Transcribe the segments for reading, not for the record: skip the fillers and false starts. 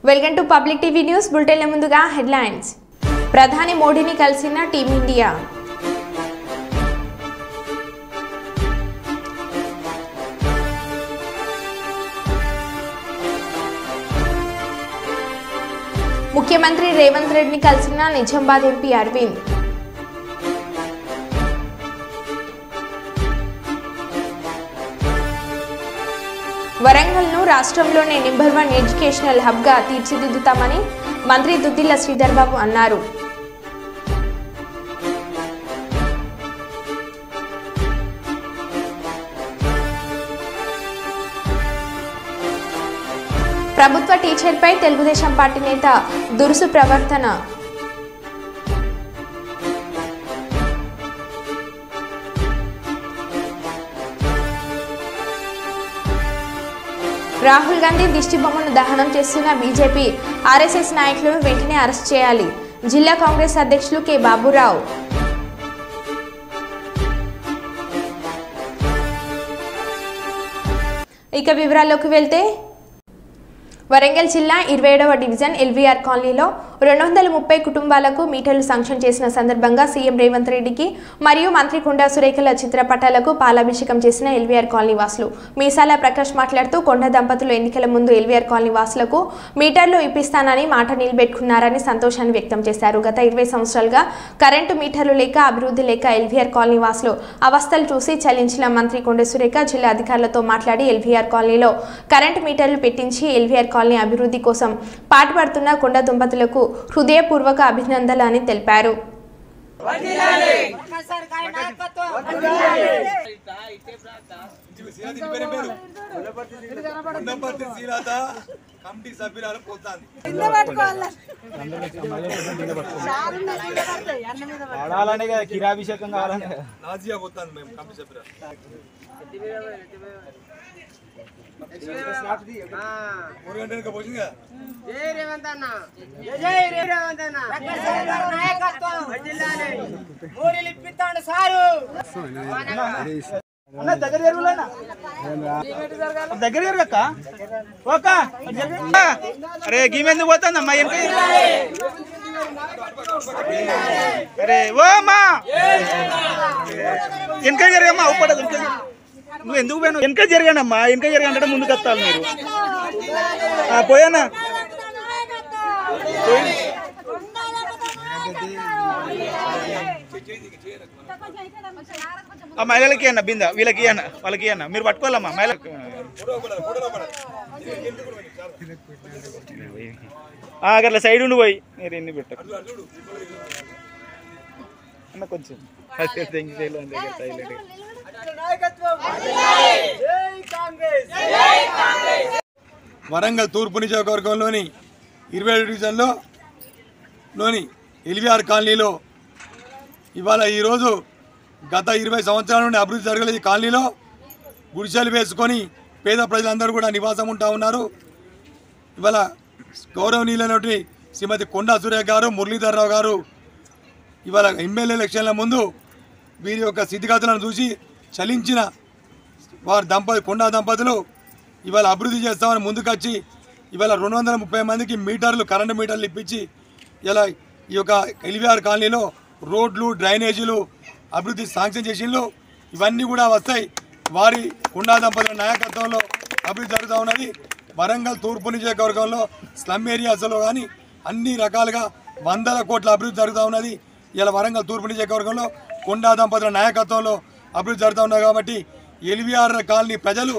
Welcome to public TV news bulletin ముందుగా headlines. ప్రధాని మోడీని కలిసిన టీమిండియా. ముఖ్యమంత్రి రేవంత్ రెడ్డిని కలిసిన నిజామాబాద్ ఎంపీ అరవింద్. వరంగల్ను రాష్ట్రంలోనే నెంబర్ 1 ఎడ్యుకేషనల్ హబ్గా తీర్చిదిద్దుతామని మంత్రి దుద్దిల్ల శ్రీధర్ బాబు అన్నారు. ప్రభుత్వ టీచర్పై తెలుగుదేశం పార్టీ నేత దురుసు ప్రవర్తన. రాహుల్ గాంధీ దిష్టిబొమ్మను దహనం చేస్తున్న బీజేపీ ఆర్ఎస్ఎస్ నాయకులను వెంటనే అరెస్ట్ చేయాలి. జిల్లా కాంగ్రెస్ అధ్యక్షులు కె బాబురావు. ఇక వివరాల్లోకి వెళ్తే వరంగల్ జిల్లా 27వ డివిజన్ ఎల్వీఆర్ కాలనీలో 230 కుటుంబాలకు మీటర్లు శాంక్షన్ చేసిన సందర్భంగా సీఎం రేవంత్ రెడ్డికి మరియు మంత్రి కొండా సురేఖల చిత్రపటాలకు పాలాభిషేకం చేసిన ఎల్వీఆర్ కాలనీ వాసులు. మీసాల ప్రకాష్ మాట్లాడుతూ కొండ దంపతులు ఎన్నికల ముందు ఎల్వీఆర్ కాలనీ వాసులకు మీటర్లు ఇప్పిస్తానని మాట నిలబెట్టుకున్నారని సంతోషాన్ని వ్యక్తం చేశారు. గత 20 సంవత్సరాలుగా కరెంటు మీటర్లు లేక అభివృద్ధి లేక ఎల్వీఆర్ కాలనీ వాసులు అవస్థలు చూసి చలించిన మంత్రి కొండా సురేఖ జిల్లా అధికారులతో మాట్లాడి ఎల్వీఆర్ కాలనీలో కరెంటు మీటర్లు పెట్టించి ఎల్వీఆర్ కాలనీ అభివృద్ధి కోసం పాటుపడుతున్న కొండ దంపతులకు హృదయపూర్వక అభినందనలు అని తెలిపారు. కిరాభిషేకం కావాలని దగ్గర అరే గీమెందుకు పోతుందమ్మా అరే ఓ అమ్మా వెనక జరగమ్మా ఉప్పడదు నువ్వు ఎందుకు పోయినా వెనక జరగానమ్మా వెనక జరగంటే ముందుకు వస్తాను మీరు పోయానా ఆ మహిళలకి అన్న బింద వీళ్ళకి అన్న వాళ్ళకి అన్న మీరు పట్టుకోవాలమ్మా మహిళకి అట్లా సైడ్ ఉండి పోయి మీరు ఎన్ని పెట్ట అన్న కొంచెం వరంగల్ తూర్పు నియోజకవర్గంలోని 27 డివిజన్లో లోని ఎల్వీఆర్ కాలనీలో ఇవాళ ఈరోజు గత 20 సంవత్సరాల నుండి అభివృద్ధి జరగలేదు. ఈ కాలనీలో గుడిసెలు వేసుకొని పేద ప్రజలందరూ కూడా నివాసం ఉంటా ఉన్నారు. ఇవాళ గౌరవనీయులైనటువంటి శ్రీమతి కొండా సురేఖ గారు, మురళీధర్ రావు గారు ఇవాళ ఎమ్మెల్యే ఎలక్షన్ల ముందు వీరి యొక్క స్థితిగతులను చూసి చలించిన వారి కొండా దంపతులు ఇవాళ అభివృద్ధి చేస్తామని ముందుకొచ్చి ఇవాళ 230 మందికి మీటర్లు కరెంటు మీటర్లు ఇప్పించి ఇలా ఈ యొక్క ఎల్వీఆర్ కాలనీలో రోడ్లు డ్రైనేజీలు అభివృద్ధి శాంక్షన్ చేసిండ్రు. ఇవన్నీ కూడా వస్తాయి. వారి కొండా దంపతుల నాయకత్వంలో అభివృద్ధి జరుగుతూ ఉన్నది. వరంగల్ తూర్పు నియోజకవర్గంలో స్లమ్ ఏరియాస్లో కానీ అన్ని రకాలుగా 100 కోట్ల అభివృద్ధి జరుగుతూ ఉన్నది. ఇలా వరంగల్ తూర్పు నియోజకవర్గంలో కొండా దంపతుల నాయకత్వంలో అభివృద్ధి జరుగుతూ ఉన్నది. కాబట్టి ఎల్వీఆర్ కాలనీ ప్రజలు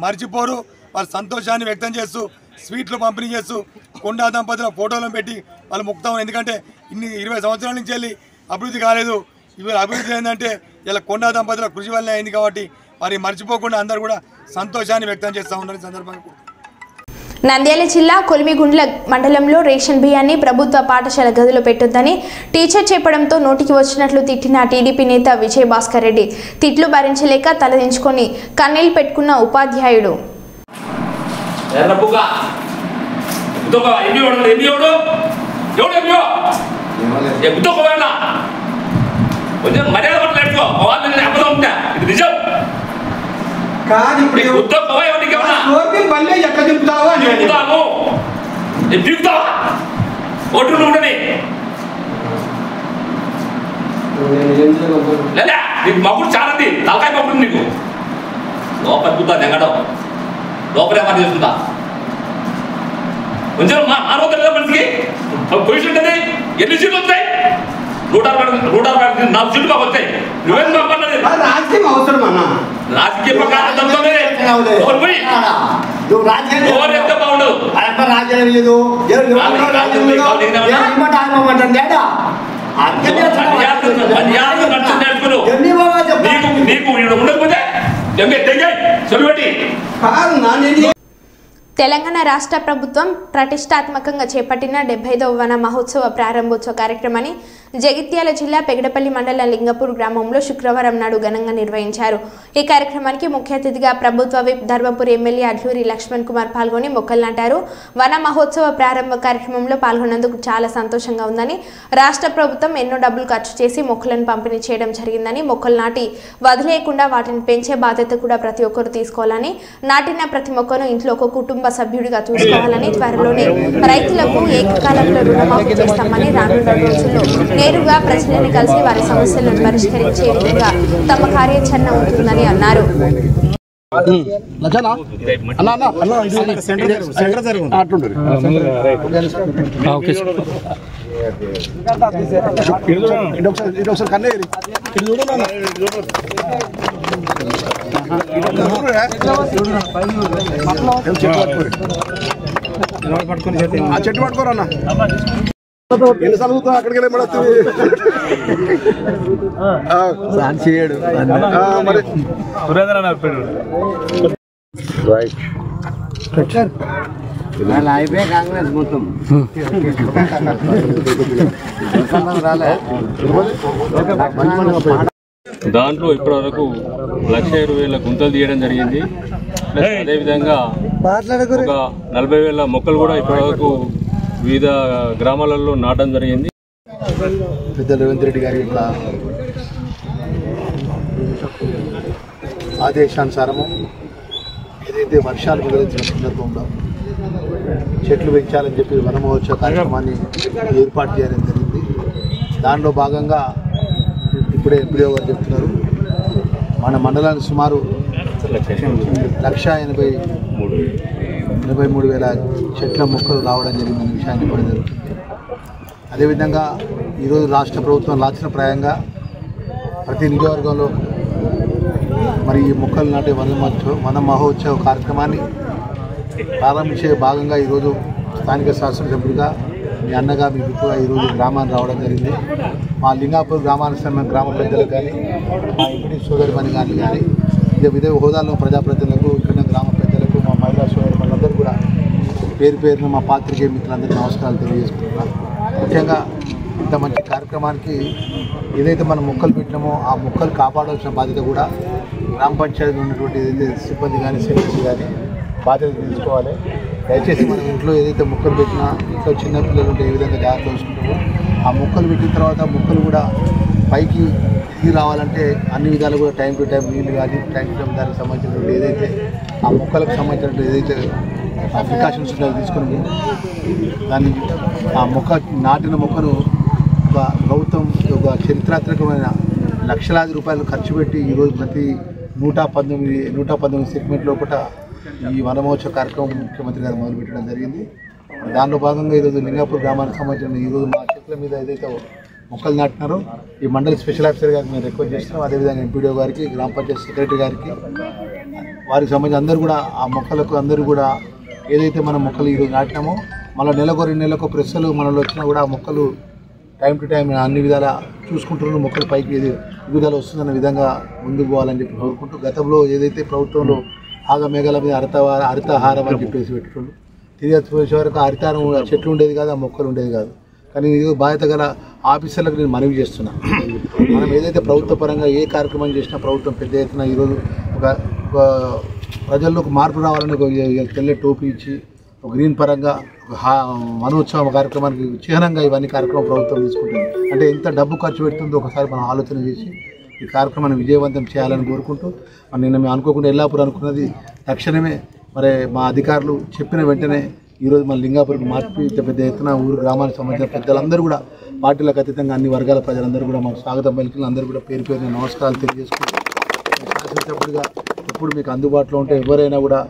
మర్చిపోరు. వాళ్ళ సంతోషాన్ని వ్యక్తం చేస్తూ స్వీట్లు పంపిణీ చేస్తూ కొండా దంపతుల ఫోటోలను పెట్టి వాళ్ళు ముక్తాం. ఎందుకంటే 20 సంవత్సరాల నుంచి వెళ్ళి అభివృద్ధి కాలేదు. ఇవాళ అభివృద్ధి ఏంటంటే ఇలా కొండా దంపతుల కృషి వల్లే అయింది. కాబట్టి వారి మర్చిపోకుండా అందరూ కూడా సంతోషాన్ని వ్యక్తం చేస్తూ ఉన్నారు. సందర్భంగా నంద్యాల జిల్లా కొలిమిగుండ్ల మండలంలో రేషన్ బియ్యాన్ని ప్రభుత్వ పాఠశాల గదిలో పెట్టొద్దని టీచర్ చెప్పడంతో నోటికి వచ్చినట్లు తిట్టిన టీడీపీ నేత విజయ్ భాస్కర్ రెడ్డి తిట్లు భరించలేక తలదించుకొని కన్నీళ్లు పెట్టుకున్న ఉపాధ్యాయుడు. కాదు ఇప్పుడు ఉత్తమ ఎట్లా చెప్తావు అని చెప్తాను. దిగుతావా ఓట్లు ఉండని లేదా నీకు మగుడు చాలా తలకాయ మగుడు నీకు లోపల కుతా నెగడం లోపల ఏమన్నా చేసుకుంటా కొంచెం మానవత మనిషికి పొజిషన్ ఉంటుంది ఎన్ని సీట్లు వస్తాయి 164 సీట్లు మాకు వస్తాయి నువ్వేం పంపన్నది రాజకీయం అవసరం అన్న రాజకీయ ప్రకారం ఎంత బాగుండు రాజ్యం లేదు నీకు ఉండకపోతే చెరువటి తెలంగాణ రాష్ట్ర ప్రభుత్వం ప్రతిష్టాత్మకంగా చేపట్టిన 75వ వన మహోత్సవ ప్రారంభోత్సవ కార్యక్రమాన్ని జగిత్యాల జిల్లా పెగడపల్లి మండలం లింగపూర్ గ్రామంలో శుక్రవారం నాడు ఘనంగా నిర్వహించారు. ఈ కార్యక్రమానికి ముఖ్య అతిథిగా ప్రభుత్వ విప్ ధర్మపురి ఎమ్మెల్యే అడ్లూరి లక్ష్మణ్ కుమార్ పాల్గొని మొక్కలు నాటారు. వన మహోత్సవ ప్రారంభ కార్యక్రమంలో పాల్గొన్నందుకు చాలా సంతోషంగా ఉందని, రాష్ట్ర ప్రభుత్వం ఎన్నో డబ్బులు ఖర్చు చేసి మొక్కలను పంపిణీ చేయడం జరిగిందని, మొక్కలు నాటి వదిలేయకుండా వాటిని పెంచే బాధ్యత కూడా ప్రతి ఒక్కరు తీసుకోవాలని, నాటిన ప్రతి మొక్కను ఇంట్లో ఒక కుటుంబ సభ్యుడిగా చూసుకోవాలని, త్వరలోనే రైతులకు ఏకకాలంలో రుణమాఫీ చేస్తామని, రానున్న రోజుల్లో నేరుగా ప్రజలను కలిసి వారి సమస్యలను పరిష్కరించే విధంగా తమ కార్యాచరణ ఉంటుందని అన్నారు. చెట్టు పట్టుకోరన్నా ఎన్నిసార్లు అక్కడికి వెళ్ళి చేయడు మరి అయిపోయి కాంగ్రెస్ మొత్తం దాంట్లో ఇప్పటి వరకు 1,20,000 గుంతలు తీయడం జరిగింది. ప్లస్ అదేవిధంగా ఒక 40,000 మొక్కలు కూడా ఇప్పటి వరకు వివిధ గ్రామాలలో నాటడం జరిగింది. పెద్ద రేవంత్ రెడ్డి గారి యొక్క ఆదేశానుసారము ఏదైతే వర్షాలు మొదలైన సందర్భంలో చెట్లు పెంచాలని చెప్పి వన మహోత్సవ కార్యక్రమాన్ని ఏర్పాటు చేయడం జరిగింది. దానిలో భాగంగా ఇప్పుడే ఎంపీడీఓ గారు చెప్తున్నారు, మన మండలానికి సుమారు 1,83,000 చెట్ల మొక్కలు రావడం జరిగిందనే విషయాన్ని కూడా జరుగుతుంది. అదేవిధంగా ఈరోజు రాష్ట్ర ప్రభుత్వం లాంఛనప్రాయంగా ప్రతి నియోజకవర్గంలో మరి ఈ మొక్కలు నాటే వన మహోత్సవ కార్యక్రమాన్ని ప్రారంభించే భాగంగా ఈరోజు స్థానిక శాసనసభ్యుడిగా మీ అన్నగా మీ బిడ్డగా ఈరోజు గ్రామాన్ని రావడం జరిగింది. మా లింగాపూర్ గ్రామ పెద్దలకు కానీ, మా ఎంపీ సోదరిమణి గారిని కానీ, వివిధ హోదాల్లో ప్రజాప్రతినిధులకు, ఇక్కడ గ్రామ పెద్దలకు, మా మహిళా సోదరిమణులందరూ కూడా పేరు పేరున మా పాత్రికేయ మిత్రులందరికీ నమస్కారాలు తెలియజేసుకుంటున్నాం. ముఖ్యంగా ఇంత మంచి కార్యక్రమానికి ఏదైతే మనం మొక్కలు పెట్టినామో ఆ మొక్కలు కాపాడాల్సిన బాధ్యత కూడా గ్రామ పంచాయతీలో ఉన్నటువంటి ఏదైతే సిబ్బంది కానీ సెక్రటరీ కానీ బాధ్యత తీసుకోవాలి. దయచేసి మనం ఇంట్లో ఏదైతే మొక్కలు పెట్టినా, ఇంట్లో చిన్న పిల్లలు ఉంటే ఏ విధంగా జాగ్రత్త చూసుకుంటామో ఆ మొక్కలు పెట్టిన తర్వాత మొక్కలు కూడా పైకి ఎదిగి రావాలంటే అన్ని విధాలు కూడా టైం టు టైం నీళ్ళు కానీ, టైం టు టైం దానికి సంబంధించినటువంటి ఏదైతే ఆ మొక్కలకు సంబంధించినటువంటి ఏదైతే ప్రికాషన్స్ ఉంటాయో తీసుకొని దాన్ని ఆ నాటిన మొక్కను ఒక ప్రభుత్వం ఒక చరిత్రాత్మకమైన లక్షలాది రూపాయలు ఖర్చు పెట్టి ఈరోజు ప్రతి 119 సెగ్మెంట్ లోపల ఈ వనమహోత్సవ కార్యక్రమం ముఖ్యమంత్రి గారు మొదలుపెట్టడం జరిగింది. దానిలో భాగంగా ఈరోజు లింగాపూర్ గ్రామానికి సంబంధించిన ఈరోజు మా చెట్ల మీద ఏదైతే మొక్కలు నాటినారో ఈ మండలి స్పెషల్ ఆఫీసర్ గారికి మేము రిక్వెస్ట్ చేస్తున్నాం. అదేవిధంగా ఎంపీడీఓ గారికి, గ్రామ పంచాయతీ సెక్రటరీ గారికి, వారికి సంబంధించి అందరూ కూడా ఆ మొక్కలకు అందరూ కూడా ఏదైతే మనం మొక్కలు ఈరోజు నాటినామో మళ్ళీ నెలకు 2 నెలలకు ప్రెస్సులు మనలో వచ్చినా కూడా ఆ మొక్కలు టైం టు టైం అన్ని విధాలా చూసుకుంటున్న మొక్కలు పైకి ఎదుగుదల వస్తుందన్న విధంగా ముందుకు పోవాలని చెప్పి కోరుకుంటూ, గతంలో ఏదైతే ప్రభుత్వంలో ఆగమేఘాల మీద హరితహారం అని చెప్పేసి పెట్టుకుంటూ తిరిగి వచ్చే వరకు హరితారం చెట్లు ఉండేది కాదు, ఆ మొక్కలు ఉండేది కాదు. కానీ ఇది బాధ్యత గల ఆఫీసర్లకు నేను మనవి చేస్తున్నా, మనం ఏదైతే ప్రభుత్వ పరంగా ఏ కార్యక్రమం చేసినా ప్రభుత్వం పెద్ద ఎత్తున ఈరోజు ఒక ప్రజల్లోకి మార్పు రావాలని ఒక తెల్ల టోపీ ఇచ్చి ఒక గ్రీన్ పరంగా వనోత్సవ కార్యక్రమానికి చిహ్నంగా ఇవన్నీ కార్యక్రమం ప్రభుత్వం తీసుకుంటుంది. అంటే ఎంత డబ్బు ఖర్చు పెడుతుందో ఒకసారి మనం ఆలోచన చేసి ఈ కార్యక్రమాన్ని విజయవంతం చేయాలని కోరుకుంటూ, నిన్న మేము అనుకోకుండా ఎల్లాపూర్ అనుకున్నది తక్షణమే మరి మా అధికారులు చెప్పిన వెంటనే ఈరోజు మన లింగాపురికి మార్చి పెద్ద ఎత్తున ఊరు గ్రామానికి సంబంధించిన పెద్దలందరూ కూడా పార్టీలకు అతీతంగా అన్ని వర్గాల ప్రజలందరూ కూడా మాకు స్వాగతం పలికిన అందరూ కూడా పేరు పేరున నమస్కారాలు తెలియజేసుకుంటూ శాసనసభ్యుడిగా ఎప్పుడు మీకు అందుబాటులో ఉంటే ఎవరైనా కూడా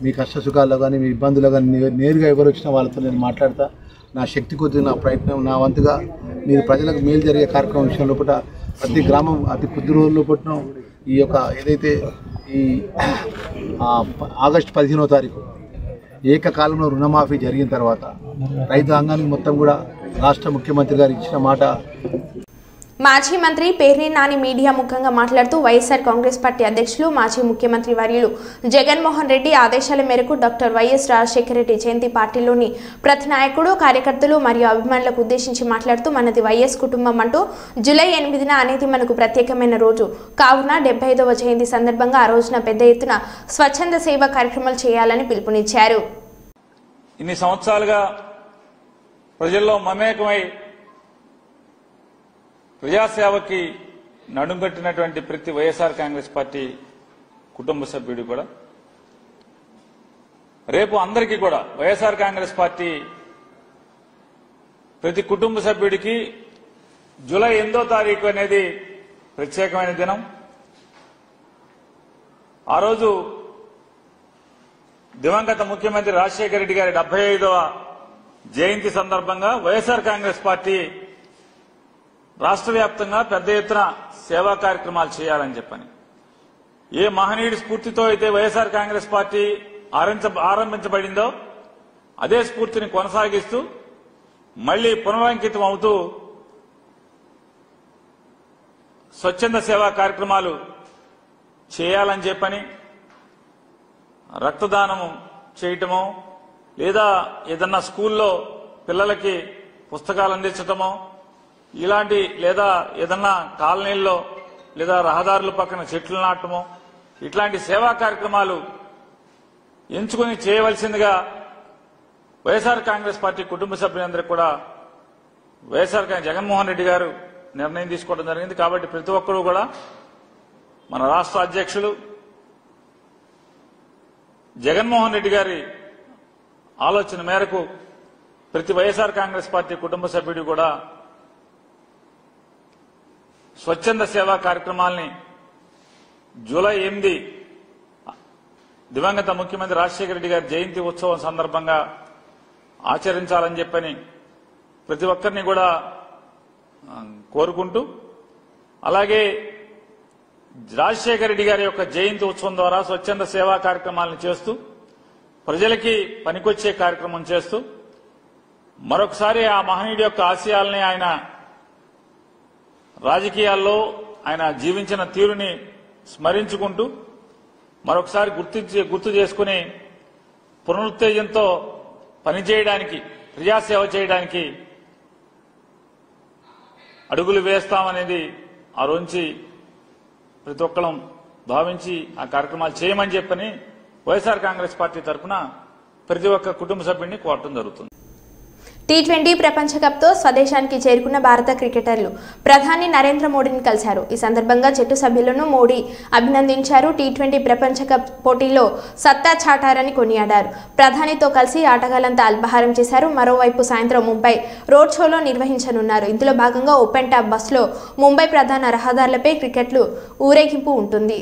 మీ కష్ట సుఖాల్లో కానీ మీ ఇబ్బందుల్లో కానీ నేరుగా ఎవరు వచ్చినా వాళ్ళతో నేను మాట్లాడతా. నా శక్తి కొద్ది నా ప్రయత్నం నా వంతుగా మీరు ప్రజలకు మేలు జరిగే కార్యక్రమం విషయంలో పూట ప్రతి గ్రామం అతి కొద్ది రోజుల్లో పుట్టిన ఈ యొక్క ఏదైతే ఈ ఆగస్టు 15వ తారీఖు ఏకకాలంలో రుణమాఫీ జరిగిన తర్వాత రైతాంగానికి మొత్తం కూడా రాష్ట్ర ముఖ్యమంత్రి గారు ఇచ్చిన మాట. మాజీ మంత్రి పేర్ని నాని మీడియా ముఖంగా మాట్లాడుతూ వైఎస్ఆర్ కాంగ్రెస్ పార్టీ అధ్యక్షులు మాజీ ముఖ్యమంత్రి వర్యులు జగన్మోహన్ రెడ్డి ఆదేశాల మేరకు డాక్టర్ వైఎస్ రాజశేఖర రెడ్డి జయంతి పార్టీలోని ప్రతి నాయకుడు కార్యకర్తలు మరియు అభిమానులకు ఉద్దేశించి మాట్లాడుతూ మనది వైఎస్ కుటుంబం అంటూ జూలై 8న అనేది మనకు ప్రత్యేకమైన రోజు కావున 75వ జయంతి సందర్భంగా ఆ రోజున పెద్ద ఎత్తున స్వచ్ఛంద సేవా కార్యక్రమాలు చేయాలని పిలుపునిచ్చారు. ఇన్ని సంవత్సరాలుగా ప్రజల్లో మమేకమై ప్రజాసేవకి నడుంగట్టినటువంటి ప్రతి వైఎస్ఆర్ కాంగ్రెస్ పార్టీ కుటుంబ సభ్యుడు కూడా రేపు అందరికీ కూడా వైఎస్ఆర్ కాంగ్రెస్ పార్టీ ప్రతి కుటుంబ సభ్యుడికి జూలై 8వ తారీఖు అనేది ప్రత్యేకమైన దినం. ఆ రోజు దివంగత ముఖ్యమంత్రి రాజశేఖర రెడ్డి గారి 75వ జయంతి సందర్భంగా వైఎస్ఆర్ కాంగ్రెస్ పార్టీ రాష్ట్ర వ్యాప్తంగా పెద్ద ఎత్తున సేవా కార్యక్రమాలు చేయాలని చెప్పని ఏ మహనీయుడి స్ఫూర్తితో అయితే వైఎస్ఆర్ కాంగ్రెస్ పార్టీ ఆరంభించబడిందో అదే స్ఫూర్తిని కొనసాగిస్తూ మళ్లీ పునరంకితం అవుతూ స్వచ్ఛంద సేవా కార్యక్రమాలు చేయాలని చెప్పని రక్తదానం చేయటమో లేదా ఏదన్నా స్కూల్లో పిల్లలకి పుస్తకాలు అందించటమో ఇలాంటి లేదా ఏదన్నా కాలనీల్లో లేదా రహదారుల పక్కన చెట్లు నాటమో ఇట్లాంటి సేవా కార్యక్రమాలు ఎంచుకుని చేయవలసిందిగా వైఎస్ఆర్ కాంగ్రెస్ పార్టీ కుటుంబ సభ్యులందరికీ కూడా వైఎస్ఆర్ జగన్మోహన్ రెడ్డి గారు నిర్ణయం తీసుకోవడం జరిగింది. కాబట్టి ప్రతి ఒక్కరూ కూడా మన రాష్ట్ర అధ్యక్షులు జగన్మోహన్ రెడ్డి గారి ఆలోచన మేరకు ప్రతి వైఎస్ఆర్ కాంగ్రెస్ పార్టీ కుటుంబ సభ్యుడు కూడా స్వచ్ఛంద సేవా కార్యక్రమాల్ని జూలై 8 దివంగత ముఖ్యమంత్రి రాజశేఖర రెడ్డి గారి జయంతి ఉత్సవం సందర్భంగా ఆచరించాలని చెప్పని ప్రతి ఒక్కరిని కూడా కోరుకుంటూ అలాగే రాజశేఖర రెడ్డి గారి యొక్క జయంతి ఉత్సవం ద్వారా స్వచ్ఛంద సేవా కార్యక్రమాలను చేస్తూ ప్రజలకి పనికొచ్చే కార్యక్రమం చేస్తూ మరొకసారి ఆ మహనీయుడి యొక్క ఆశయాల్ని ఆయన రాజకీయాల్లో ఆయన జీవించిన తీరుని స్మరించుకుంటూ మరొకసారి గుర్తు చేసుకుని పునరుత్తేజంతో పనిచేయడానికి ప్రజాసేవ చేయడానికి అడుగులు వేస్తామనేది ఆ రోజు ప్రతి ఒక్కరం భావించి ఆ కార్యక్రమాలు చేయమని చెప్పని వైఎస్ఆర్ కాంగ్రెస్ పార్టీ తరఫున ప్రతి ఒక్క కుటుంబ సభ్యుడిని కోరటం జరుగుతుంది. T20 ప్రపంచ కప్తో స్వదేశానికి చేరుకున్న భారత క్రికెటర్లు ప్రధాని నరేంద్ర మోడీని కలిశారు. ఈ సందర్భంగా జట్టు సభ్యులను మోడీ అభినందించారు. T20 ప్రపంచ కప్ పోటీలో సత్తా చాటారని కొనియాడారు. ప్రధానితో కలిసి ఆటగాళ్లంతా అల్పాహారం చేశారు. మరోవైపు సాయంత్రం ముంబై రోడ్ షోలో నిర్వహించనున్నారు. ఇందులో భాగంగా ఓపెన్ టాప్ బస్సులో ముంబై ప్రధాన రహదారులపై క్రికెట్లు ఊరేగింపు ఉంటుంది.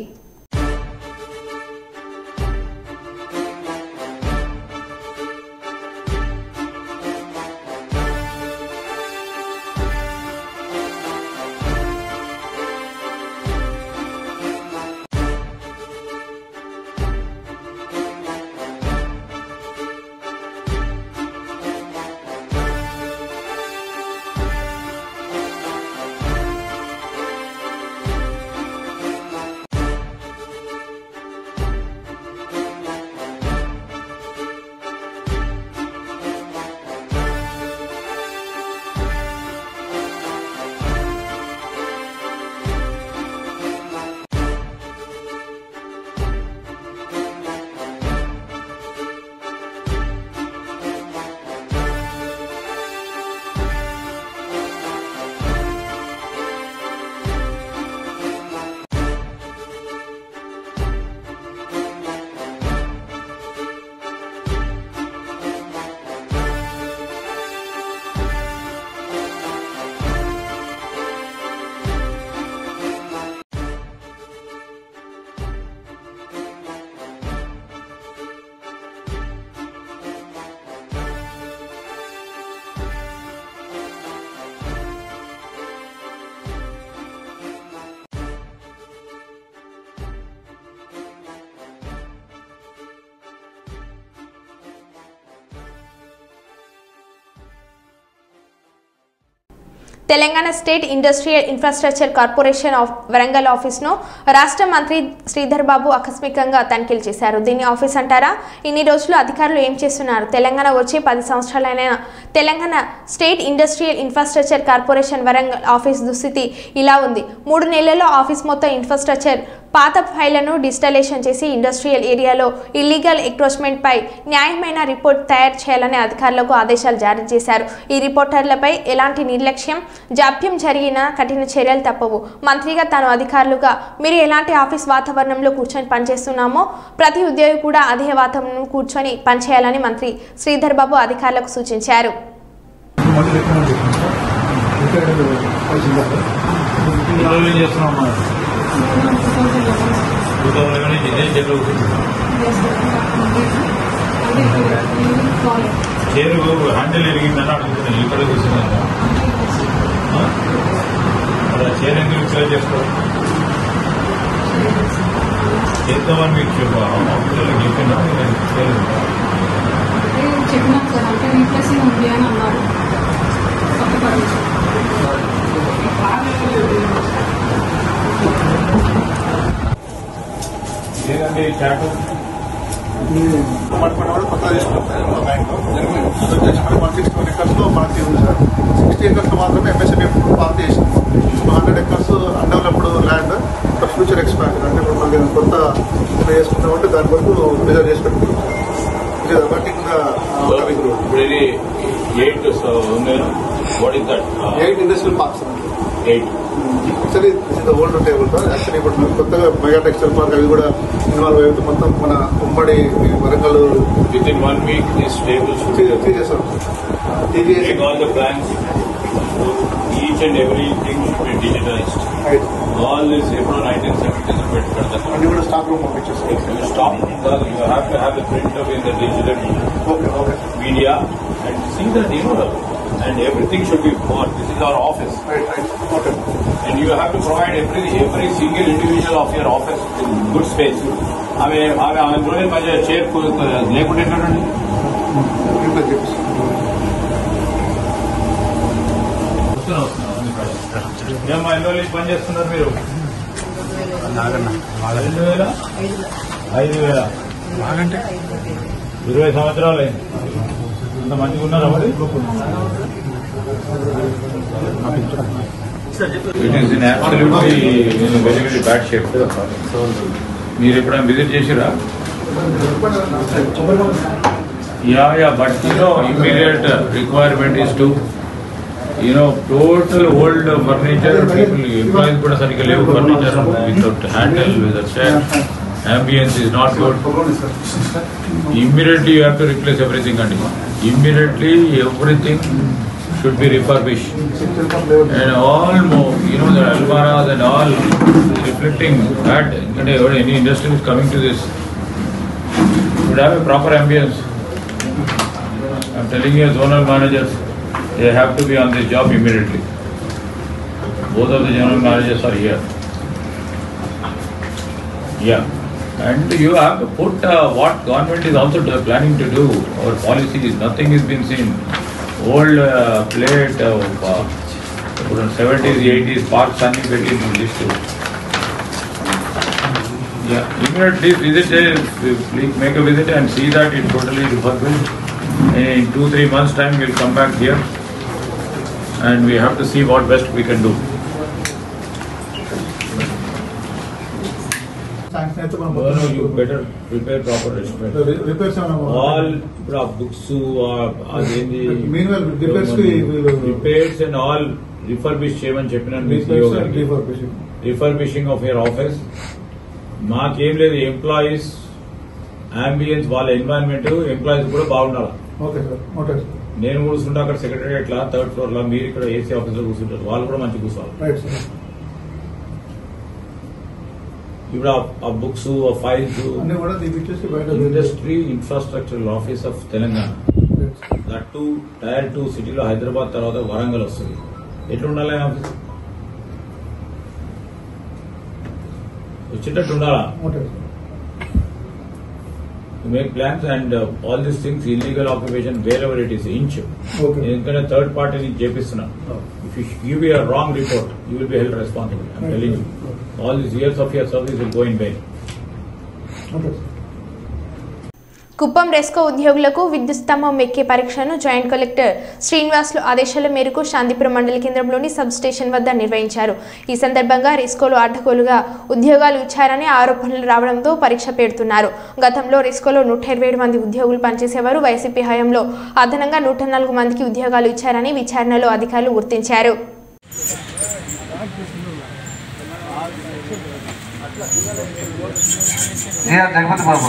Telangana state industrial infrastructure corporation of Warangal ఆఫీస్ను రాష్ట్ర మంత్రి శ్రీధర్ బాబు ఆకస్మికంగా తనిఖీలు చేశారు. దీన్ని ఆఫీస్ అంటారా? ఇన్ని రోజులు అధికారులు ఏం చేస్తున్నారు? తెలంగాణ వచ్చి 10 సంవత్సరాలైన Telangana state industrial infrastructure corporation Warangal office దుస్థితి ఇలా ఉంది. 3 నెలల్లో ఆఫీస్ మొత్తం ఇన్ఫ్రాస్ట్రక్చర్ పాత ఫైళ్లను డిజిటలైజేషన్ చేసి ఇండస్ట్రియల్ ఏరియాలో ఇల్లీగల్ ఎంక్రోచ్మెంట్ పై న్యాయమైన రిపోర్ట్ తయారు చేయాలని అధికారులకు ఆదేశాలు జారీ చేశారు. ఈ రిపోర్టర్లపై ఎలాంటి నిర్లక్ష్యం, జాప్యం జరిగినా కఠిన చర్యలు తప్పవు. మంత్రిగా తాను అధికారులుగా మీరు ఎలాంటి ఆఫీస్ వాతావరణంలో కూర్చొని పనిచేస్తున్నామో ప్రతి ఉద్యోగి కూడా అదే వాతావరణంలో కూర్చొని పనిచేయాలని మంత్రి శ్రీధర్ బాబు అధికారులకు సూచించారు. చేరు హ్యాండిల్ ఎరిగిందని అడుగుతున్నాను. ఇక్కడ కూర్చున్నాను చేరు ఎందుకు రిపేర్ చేసుకోవాలి? చేద్దామని మీకు చెప్పినాం సార్. అంటే రీప్లేసింగ్ ఉంది అని అన్నారు. ఏదండి చాటు కొత్తగా తీసుకుంటారు మా బ్యాంక్ వచ్చేసి మనకి 61 ఎకర్స్లో పార్టీ ఉంది సార్. 60 ఎకర్స్ మాత్రమే ఎంఎస్ఎంఈ పార్టీ చేసింది. 100 acres undeveloped land for future expansion. అంటే ఇప్పుడు మనకి కొత్త చేసుకుంటామంటే దాని వరకు రిజర్వ్ చేసి పెట్టుకుంటాం. ఇది వర్కింగ్ ఇప్పుడు ఇది 8 industrial parks. 8 actually this old table sir. Actually ఇప్పుడు కొత్తగా మెగా టెక్స్టైల్ పార్క్ అవి కూడా ఇన్వాల్వ్ అయితే మొత్తం మన ఉమ్మడి Warangal with in 1 week this table తీసేస్తాం. all the plans, each and everything should be digitized. All this April 1970s and you will start room pictures. You stop because you have to have the print of in the digital media and see that and everything should be bought. This is our office. Okay. And you have to provide every single individual of your office in good space. I'm running my chair లేకుంటే ఎక్కడండి ఏమో ఎన్నో పని చేస్తున్నారు మీరు? 5,000 బాగంటే 20 సంవత్సరాలు అయింది. ఇంత మంచిగా ఉన్నారా మరి? It is in absolutely very very bad shape. మీరు ఎప్పుడైనా విజిట్ చేసిరా? Yeah but immediate requirement is to total old furniture, people, employees kuda sarika levu, furniture without handle, without stand, ambience is not good. Immediately you have to replace everything and immediately everything should be refurbished. And all the almaras and all reflecting that any industry is coming to this should have a proper ambience. I am telling you, zonal managers, they have to be on this job immediately. Both of the general managers are here. Yeah. And you have to put what government is also planning to do. Our policies, nothing has been seen. Old plate of 70s, 80s, Park Sunny Betty this too. Yeah, immediately visit, please make a visit and see that it's totally refurbished. In 2-3 months time we'll come back here. And we have to see what best we can do. You better prepare proper estimate. All books, meanwhile repairs and all refurbished cheyamani cheppinanu. Refurbishing of your office. Maakem ledhu employees, ambience, వాళ్ళ environment, employees కూడా బాగుండాలి. Okay sir. Okay. నేను కూర్చుంటా అక్కడ secretariat లా 3rd floor లా, మీరు ఇక్కడ AC office లో కూర్చుంటారు, వాళ్ళు కూడా మంచి కూర్చోవాలి. ఇప్పుడు ఆ బుక్స్, ఆ files, industry infrastructure office of Telangana, that to Tier 2 సిటీలో హైదరాబాద్ తర్వాత వరంగల్ వస్తుంది. ఎట్లుండాలి ఆఫీస్? వచ్చేటట్టు ఉండాలా? To make plans and all these things, illegal occupation wherever it is, inch. Okay. ఎందుకంటే థర్డ్ పార్టీని చేపిస్తున్నాం. If you give a wrong report, you will be held responsible. I'm telling you. All these years of your service will go in vain. Kuppam రెస్కో ఉద్యోగులకు విద్యుత్ స్తంభం ఎక్కే పరీక్షను joint collector Srinivasulu ఆదేశాల మేరకు శాంతిపురం మండల కేంద్రంలోని సబ్ స్టేషన్ వద్ద నిర్వహించారు. ఈ సందర్భంగా రెస్కోలో అడ్డగోలుగా ఉద్యోగాలు ఇచ్చారని ఆరోపణలు రావడంతో పరీక్ష పెడుతున్నారు. గతంలో రెస్కోలో 127 మంది ఉద్యోగులు పనిచేసేవారు. వైసీపీ హయాంలో అదనంగా 104 మందికి ఉద్యోగాలు ఇచ్చారని విచారణలో అధికారులు గుర్తించారు. జగపతి బాబు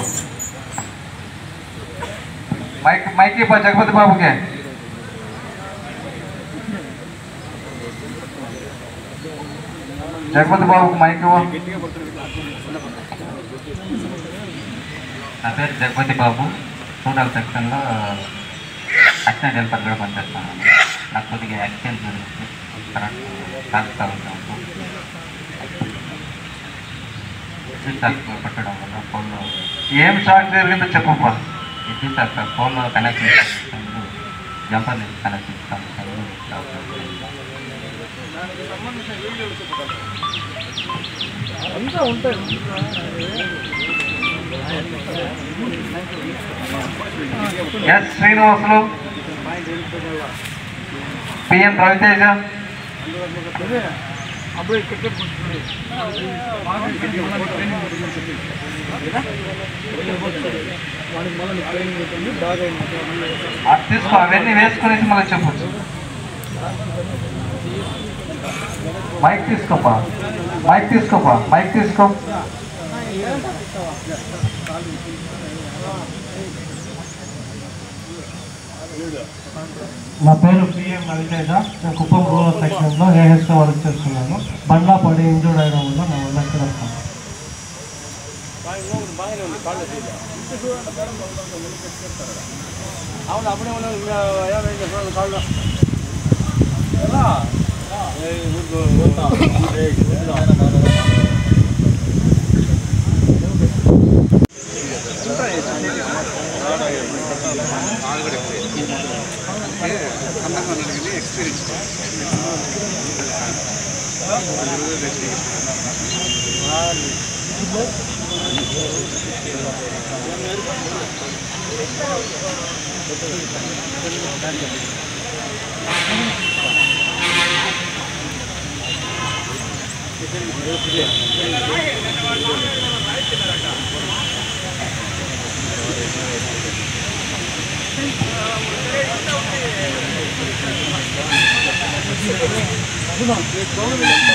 మైక్ జగపతి బాబుకే జగపతి బాబుకి మైక్. నా పేరు జగపతి బాబు. టోటల్ సెక్షన్లో అసిస్టెంట్ హెల్పర్గా పనిచేస్తాను. నాకు కొద్దిగా యాక్సిడెంట్ గురించి కరెక్ట్ విద్యుత్ పట్టడం వల్ల ఫోన్లో ఏం షాక్ జరిగిందో చెప్పమ్మా. విద్యుత్ ఫోన్లో కనెక్షన్ ఇస్తాను, జంపర్ కనెక్షన్ ఇస్తాను. ఎస్ శ్రీనివాసులు, పిఎన్ రవితేజ, తీసుకో, అవన్నీ వేసుకునేసి మళ్ళీ చెప్పచ్చు. మైక్ తీసుకోపా, మైక్ తీసుకోపా, మైక్ తీసుకో. నా పేరు పిఎం రవితేజ. నేను కుప్పం రూరల్ సెక్షన్లో ఏఎస్గా వర్క్ చేస్తున్నాను. బండ్లా పడి ఇంజూర్డ్ అయ్యడం వల్ల నా వల్ల ఎక్కడ వస్తాను.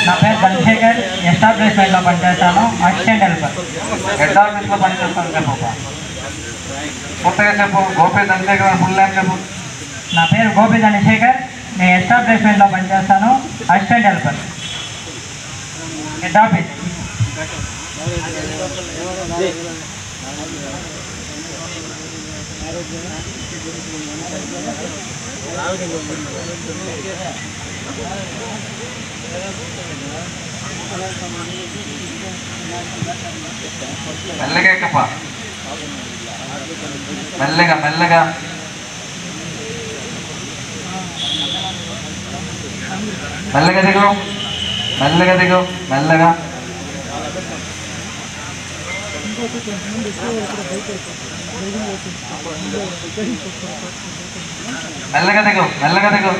నా పేరు చంద్రశేఖర్. ఎస్టాబ్లిష్మెంట్లో పనిచేస్తాను, అసిస్టెంట్ హెల్పర్. హెడ్ ఆఫీస్లో పనిచేస్తాను చెప్పు. కొత్తగా చెప్పు. గోపి చంద్రశేఖర్ ఫుల్ నేమ్ చెప్పు. నా పేరు గోపి చంద్రశేఖర్. నేను ఎస్టాబ్లిష్మెంట్లో పనిచేస్తాను, అసిస్టెంట్ హెల్పర్. Head office. మెల్లగా ఎక్కప్ప, మెల్లగా మెల్లగా. మెల్లగా దిగు, మెల్లగా దిగు, మెల్లగా. మెల్లగా దిగు, మెల్లగా దిగు.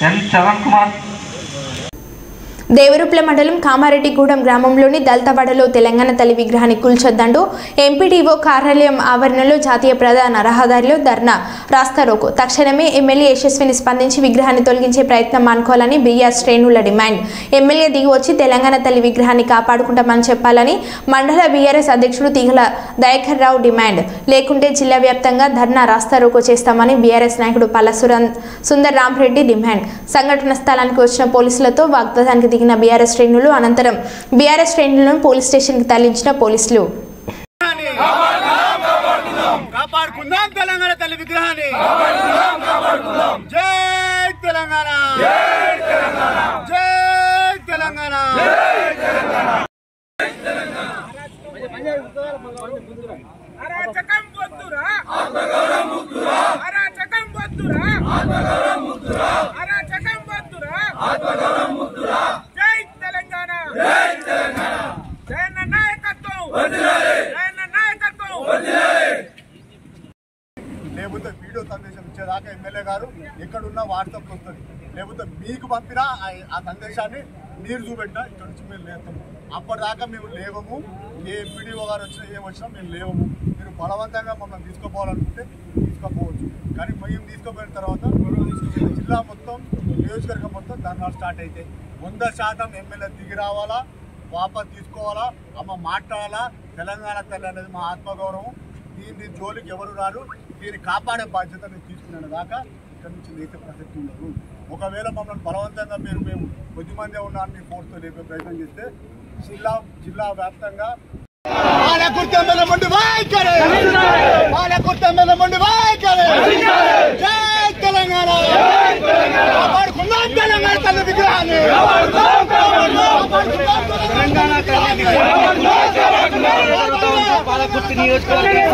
ఎన్ చరణ్ కుమార్. దేవరుప్ల మండలం కామారెడ్డిగూడెం గ్రామంలోని దళితవాడలో తెలంగాణ తల్లి విగ్రహాన్ని కూల్చొద్దంటూ ఎంపీడీఓ కార్యాలయం ఆవరణలో జాతీయ ప్రధాన రహదారిలో ధర్నా రాస్తారోకో. తక్షణమే ఎమ్మెల్యే యశస్విని స్పందించి విగ్రహాన్ని తొలగించే ప్రయత్నం మానుకోవాలని బీఆర్ శ్రేణుల డిమాండ్. ఎమ్మెల్యే దిగి వచ్చి తెలంగాణ తల్లి విగ్రహాన్ని కాపాడుకుంటామని చెప్పాలని మండల బీఆర్ఎస్ అధ్యక్షుడు తీగల దయాకర్ రావు డిమాండ్. లేకుంటే జిల్లా వ్యాప్తంగా ధర్నా రాస్తారోకో చేస్తామని బీఆర్ఎస్ నాయకుడు పల్ల సుందర్ రామరెడ్డి డిమాండ్. సంఘటన స్థలానికి వచ్చిన పోలీసులతో వాగ్వాదానికి దిగిన బీఆర్ఎస్ శ్రేణులు అనంతరం బీఆర్ఎస్ శ్రేణులను పోలీస్ స్టేషన్ కి తరలించిన పోలీసులు. కాపాడుకుందాం తెలంగాణ తల్లి విగ్రహాన్ని. జై తెలంగాణ. వాట్సాప్ వస్తుంది, లేకపోతే మీకు పంపిన ఆ సందేశాన్ని మీరు చూపెట్టినా ఇక్కడ నుంచి మేము లేస్తాము. అప్పటిదాకా మేము లేవము. ఏ ఎంపీడీఓ గారు వచ్చినా ఏమొచ్చినా మేము లేవము. మీరు బలవంతంగా మమ్మల్ని తీసుకోపోవాలనుకుంటే తీసుకోపోవచ్చు. కానీ మేము తీసుకుపోయిన తర్వాత జిల్లా మొత్తం, నియోజకవర్గం మొత్తం ధర్నాలు స్టార్ట్ అవుతాయి. 100% ఎమ్మెల్యే దిగి రావాలా, వాపస్ తీసుకోవాలా, అమ్మ మాట్లాడాలా. తెలంగాణ తల్లి అనేది మా ఆత్మగౌరవం. దీన్ని జోలికి ఎవరు రారు. దీన్ని కాపాడే బాధ్యత నేను తీసుకునే దాకా ఇక్కడ నుంచి లేచే ప్రసక్తి ఉండదు. ఒకవేళ మమ్మల్ని బలవంతంగా మేము కొద్దిమంది ఉన్నారని ఫోర్స్తో లేపే ప్రయత్నం చేస్తే జిల్లా వ్యాప్తంగా తెలంగాణ తల్లి విగ్రహాన్ని పాలకుర్తి నియోజకవర్గానికి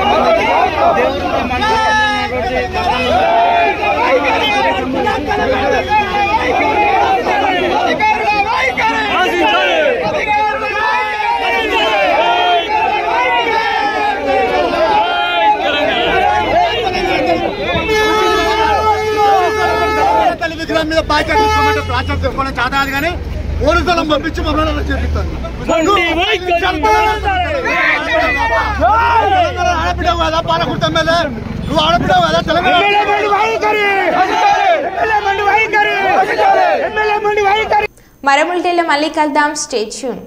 తల్లి విగ్రహం మీద బాధ్యత తీసుకోమంటే ప్రాచారం తీసుకోవడం చాదాది కానీ పోలీసులను పంపించి మమ్మల్ని చేపిస్తాను. ఆడపిడవు కదా పాలకుర్తి ఎమ్మెల్యే, నువ్వు ఆడపిడవు కదా తెలంగాణ. మరో బులెటిన్లో మళ్ళీ కలుద్దాం. Stay tune.